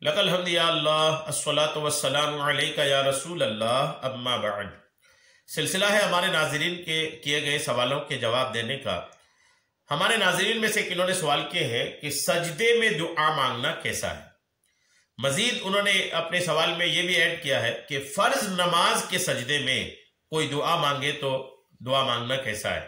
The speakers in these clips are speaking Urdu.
لک الحمد یا اللہ الصلاۃ والسلام علیک یا رسول اللہ اما بعد۔ سلسلہ ہے ہمارے ناظرین کے کیے گئے سوالوں کے جواب دینے کا۔ ہمارے ناظرین میں سے انہوں نے سوال کیے ہیں کہ سجدے میں دعا مانگنا کیسا ہے۔ مزید انہوں نے اپنے سوال میں یہ بھی ایڈ کیا ہے کہ فرض نماز کے سجدے میں کوئی دعا مانگے تو دعا مانگنا کیسا ہے۔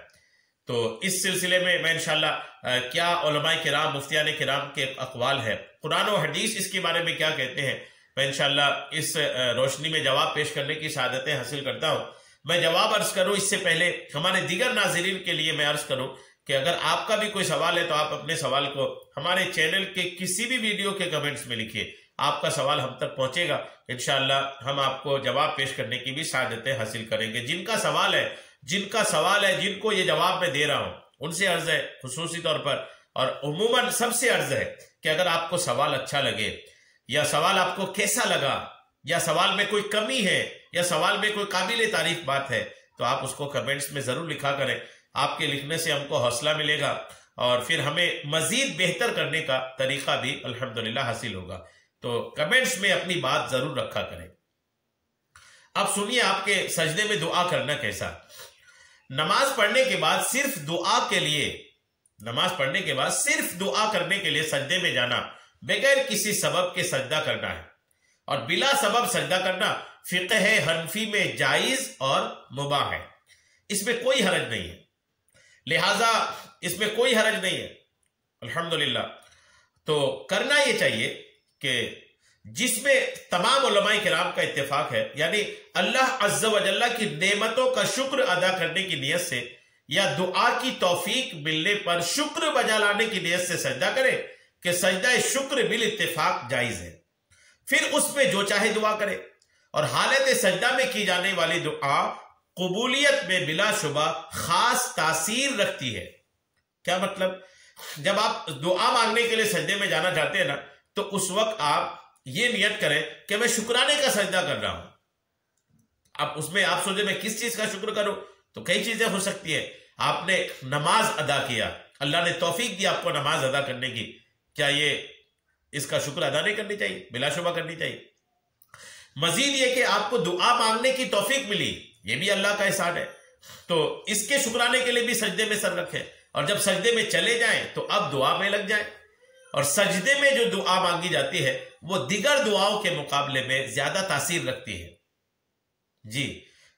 تو اس سلسلے میں انشاءاللہ کیا علماء کرام مفتیان کرام کے اقوال ہے، قرآن و حدیث اس کے بارے میں کیا کہتے ہیں، میں انشاءاللہ اس روشنی میں جواب پیش کرنے کی سعادتیں حاصل کرتا ہوں۔ میں جواب عرض کروں اس سے پہلے ہمارے دیگر ناظرین کے لیے میں عرض کروں کہ اگر آپ کا بھی کوئی سوال ہے تو آپ اپنے سوال کو ہمارے چینل کے کسی بھی ویڈیو کے کمنٹس میں لکھیے، آپ کا سوال ہم تک پہنچے گا، انشاءاللہ ہم آپ کو جواب پیش کرنے کی بھی سعادتیں حاصل کریں گے۔ جن کا سوال ہے جن کو یہ جواب میں دے رہا ہوں ان سے عرض ہے خصوصی طور پر، اور عموماً سب سے عرض ہے کہ اگر آپ کو سوال اچھا لگے یا سوال آپ کو کیسا لگا یا سوال میں کوئی کمی ہے یا سوال میں کوئی قابل تعریف بات ہے تو آپ اس کو کمنٹس میں ضرور لکھا کریں۔ آپ کے لکھنے سے ہم کو حوصلہ ملے گا اور پھر ہمیں مزید بہتر کرنے کا طریقہ بھی الحمدللہ حاصل ہوگا۔ تو کمنٹس میں اپنی بات ضرور رکھا کریں۔ اب سنیے آپ کے سجدے میں دعا کرنا کیسا۔ نماز پڑھنے کے بعد صرف دعا کرنے کے لیے سجدے میں جانا بغیر کسی سبب کے سجدہ کرنا ہے، اور بلا سبب سجدہ کرنا فقہ حنفی میں جائز اور مباح ہے، اس میں کوئی حرج نہیں ہے، لہٰذا اس میں کوئی حرج نہیں ہے الحمدللہ۔ تو کرنا یہ چاہیے کہ جس میں تمام علماء کرام کا اتفاق ہے، یعنی اللہ عز و جل کی نعمتوں کا شکر ادا کرنے کی نیت سے یا دعا کی توفیق ملنے پر شکر بجا لانے کی نیت سے سجدہ کرے کہ سجدہ شکر بالاتفاق جائز ہے، پھر اس میں جو چاہے دعا کرے، اور حالت سجدہ میں کی جانے والی دعا قبولیت میں بلا شبہ خاص تاثیر رکھتی ہے۔ کیا مطلب؟ جب آپ دعا مانگنے کے لیے سجدے میں جانا چاہتے ہیں نا تو اس وقت آپ یہ نیت کریں کہ میں شکرانے کا سجدہ کر رہا ہوں۔ اب اس میں آپ سوچیں میں کس چیز کا شکر کروں، تو کئی چیزیں ہو سکتی ہیں۔ آپ نے نماز ادا کیا، اللہ نے توفیق دی آپ کو نماز ادا کرنے کی، کیا یہ اس کا شکر ادا نہیں کرنی چاہیے؟ بلا شبہ کرنی چاہیے۔ مزید یہ کہ آپ کو دعا مانگنے کی توفیق ملی، یہ بھی اللہ کا احسان ہے، تو اس کے شکرانے کے لیے بھی سجدے میں سر رکھیں، اور جب سجدے میں چلے جائیں تو اب دعا میں لگ جائیں۔ اور سجدے میں جو دعا مانگی جاتی ہے وہ دیگر دعاؤں کے مقابلے میں زیادہ تاثیر رکھتی ہے، جی،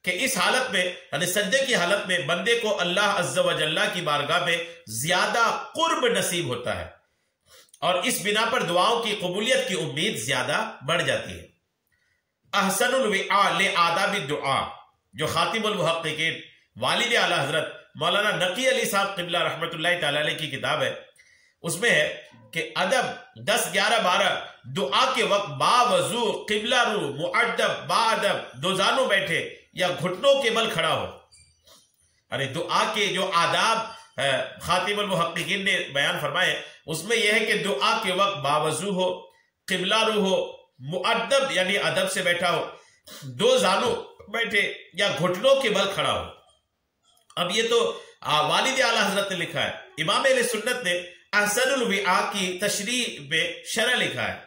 کہ اس حالت میں یعنی سجدے کی حالت میں بندے کو اللہ عز و جل کی بارگاہ میں زیادہ قرب نصیب ہوتا ہے، اور اس بنا پر دعاؤں کی قبولیت کی امید زیادہ بڑھ جاتی ہے۔ احسن الوعاء لآداب الدعاء، جو خاتم المحققین والد اعلی حضرت مولانا نقی علی صاحب قبلہ رحمۃ اللہ تعالی علیہ کی کتاب ہے، اس میں ہے کہ ادب 10 11 12 دعا کے وقت باوضو قبلہ رو معدب باادب دو زانوں بیٹھے یا گھٹنوں کے بل کھڑا ہو۔ ارے دعا کے جو آداب خاتم المحققین نے بیان فرمائے اس میں یہ ہے کہ دعا کے وقت باوضو ہو، قبلہ رو ہو، معدب یعنی ادب سے بیٹھا ہو، دو زانوں بیٹھے یا گھٹنوں کے بل کھڑا ہو۔ اب یہ تو والد اعلی حضرت نے لکھا ہے۔ امام اہل سنت نے احسن الوعاء کی تشریح میں شرح لکھا ہے۔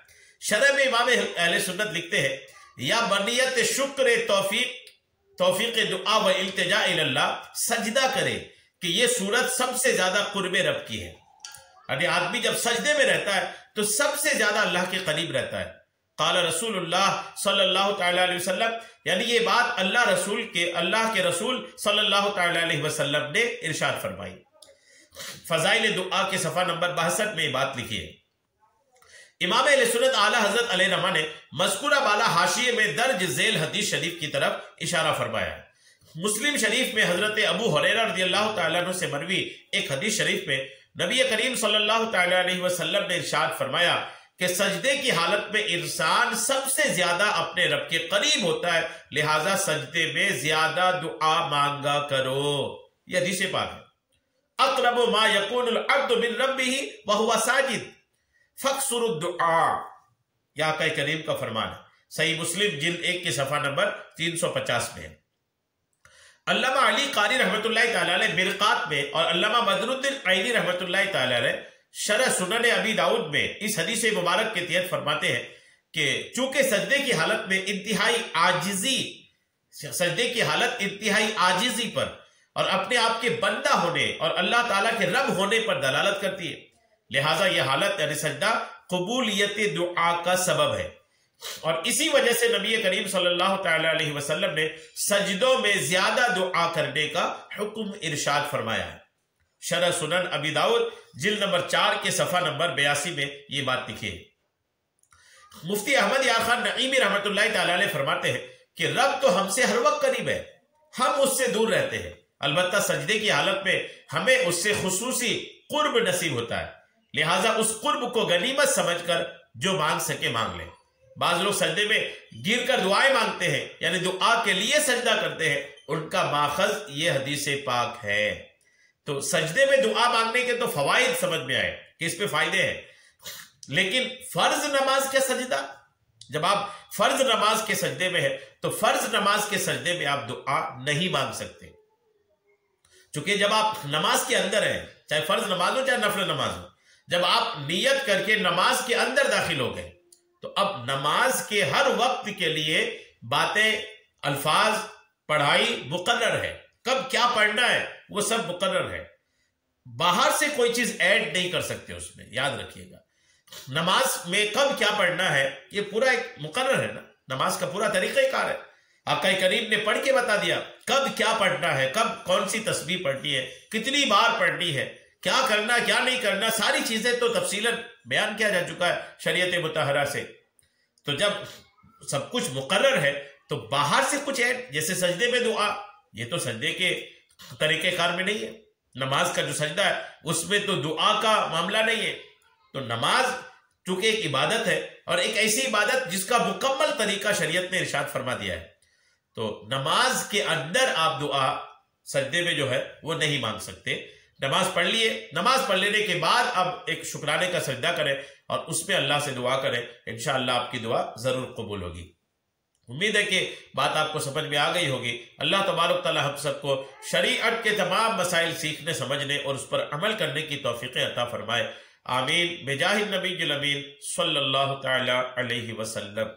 شرح میں امام اہل سنت لکھتے ہیں یا بنیت شکر توفیق دعا و التجاء اللہ، سجدہ کرے کہ یہ صورت سب سے زیادہ قرب رب کی ہے، یعنی آدمی جب سجدے میں رہتا ہے تو سب سے زیادہ اللہ کے قریب رہتا ہے۔ قال رسول اللہ صلی اللہ تعالی علیہ وسلم، یعنی یہ بات اللہ کے رسول صلی اللہ تعالی علیہ وسلم نے ارشاد فرمائی۔ فضائل دعا کے صفحہ نمبر 62 میں یہ بات لکھی ہے۔ امام اہل سنت اعلی حضرت علیہ رحمہ نے مذکورہ بالا حاشیے میں درج ذیل حدیث شریف کی طرف اشارہ فرمایا ہے۔ مسلم شریف میں حضرت ابو ہریرہ رضی اللہ تعالیٰ عنہ سے مروی ایک حدیث شریف میں نبی کریم صلی اللہ تعالی علیہ وسلم نے ارشاد فرمایا کہ سجدے کی حالت میں انسان سب سے زیادہ اپنے رب کے قریب ہوتا ہے، لہٰذا سجدے میں زیادہ دعا مانگا کرو۔ یہ حدیث پاک ہے۔ اقرب ما یکون العبد من ربہ وہو ساجد فاکثر الدعاء، یہ آقا کریم کا فرمان ہے، صحیح مسلم جلد 1 کے صفحہ نمبر 350 میں۔ علامہ علی قاری رحمۃ اللہ تعالی علیہ مرقات میں اور علامہ بدر الدین عینی رحمۃ اللہ تعالی علیہ شرح سنن ابی داؤد میں اس حدیث مبارک کے تحت فرماتے ہیں کہ چونکہ سجدے کی حالت میں انتہائی عاجزی پر اور اپنے آپ کے بندہ ہونے اور اللہ تعالیٰ کے رب ہونے پر دلالت کرتی ہے، لہٰذا یہ حالت یعنی سجدہ قبولیت دعا کا سبب ہے، اور اسی وجہ سے نبی کریم صلی اللہ تعالی علیہ وسلم نے سجدوں میں زیادہ دعا کرنے کا حکم ارشاد فرمایا ہے۔ شرح سنن ابی داؤد جلد نمبر 4 کے صفحہ نمبر 82 میں یہ بات لکھی ہے۔ مفتی احمد یار خان نعیمی رحمۃ اللہ تعالی علیہ فرماتے ہیں کہ رب تو ہم سے ہر وقت قریب ہے، ہم اس سے دور رہتے ہیں، البتہ سجدے کی حالت میں ہمیں اس سے خصوصی قرب نصیب ہوتا ہے، لہٰذا اس قرب کو غنیمت سمجھ کر جو مانگ سکے مانگ لیں۔ بعض لوگ سجدے میں گر کر دعائیں مانگتے ہیں، یعنی دعا کے لیے سجدہ کرتے ہیں، ان کا ماخذ یہ حدیث پاک ہے۔ تو سجدے میں دعا مانگنے کے تو فوائد سمجھ میں آئے کہ اس پہ فائدے ہیں، لیکن فرض نماز کا سجدہ، جب آپ فرض نماز کے سجدے میں ہیں تو فرض نماز کے سجدے میں آپ دعا نہیں مانگ سکتے، چونکہ جب آپ نماز کے اندر ہیں، چاہے فرض نماز ہو چاہے نفل نماز ہو، جب آپ نیت کر کے نماز کے اندر داخل ہو گئے تو اب نماز کے ہر وقت کے لیے باتیں، الفاظ، پڑھائی مقرر ہے، کب کیا پڑھنا ہے وہ سب مقرر ہے، باہر سے کوئی چیز ایڈ نہیں کر سکتے اس میں، یاد رکھیے گا۔ نماز میں کب کیا پڑھنا ہے یہ پورا ایک مقرر ہے نا، نماز کا پورا طریقہ کار ہے، آقا کریم نے پڑھ کے بتا دیا کب کیا پڑھنا ہے، کب کون سی تسبیح پڑھنی ہے، کتنی بار پڑھنی ہے، کیا کرنا کیا نہیں کرنا، ساری چیزیں تو تفصیلاً بیان کیا جا چکا ہے شریعت مطہرہ سے۔ تو جب سب کچھ مقرر ہے تو باہر سے کچھ ایڈ، جیسے سجدے میں دعا، یہ تو سجدے کے طریقہ کار میں نہیں ہے، نماز کا جو سجدہ ہے اس میں تو دعا کا معاملہ نہیں ہے۔ تو نماز چونکہ ایک عبادت ہے، اور ایک ایسی عبادت جس کا مکمل طریقہ شریعت نے ارشاد فرما دیا ہے، تو نماز کے اندر آپ دعا سجدے میں جو ہے وہ نہیں مانگ سکتے۔ نماز پڑھ لیے، نماز پڑھ لینے کے بعد اب ایک شکرانے کا سجدہ کریں اور اس میں اللہ سے دعا کریں، انشاءاللہ آپ کی دعا ضرور قبول ہوگی۔ امید ہے کہ بات آپ کو سمجھ میں آ گئی ہوگی۔ اللہ تبارک تعالی ہم سب کو شریعت کے تمام مسائل سیکھنے، سمجھنے اور اس پر عمل کرنے کی توفیق عطا فرمائے، آمین، بجاہ النبی الامین صلی اللہ تعالی علیہ وسلم۔